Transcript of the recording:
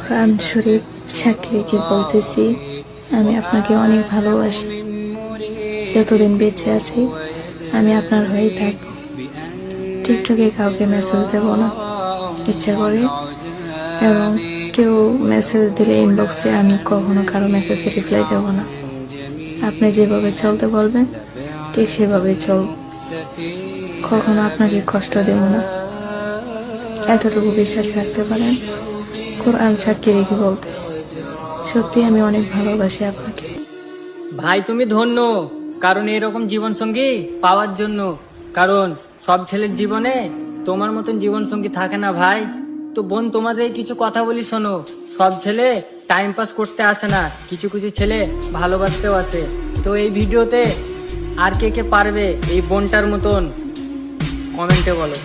কোরআন শরীফ সাক্ষী রেখে বলতেছি, আমি আপনাকে অনেক ভালোবাসি। যতদিন বেঁচে আছি আমি আপনার হয়েই থাকবো। টিকটকে কাউকে মেসেজ দেব না ইচ্ছা করে, এবং কেউ মেসেজ দিলে ইনবক্সে আমি কখনো কারো মেসেজে রিপ্লাই দেব না। আপনি যেভাবে চলতে বলবেন ঠিক সেভাবে চলব, কখনো আপনাকে কষ্ট দেব না। এতটুকু বিশ্বাস রাখতে পারেন। কোরআন সাক্ষী রেখে বলতেছি, সত্যি আমি অনেক ভালোবাসি আপনাকে। ভাই তুমি ধন্য, কারণ এরকম জীবন সঙ্গী পাওয়ার জন্য। কারণ সব ছেলের জীবনে তোমার মতন জীবন সঙ্গী থাকে না ভাই। তো বোন, তোমাদের কিছু কথা বলি শোনো। সব ছেলে টাইম পাস করতে আসে না, কিছু কিছু ছেলে ভালোবাসতেও আসে। তো এই ভিডিওতে আর কে কে পারবে এই বোনটার মতন কমেন্টে বলো।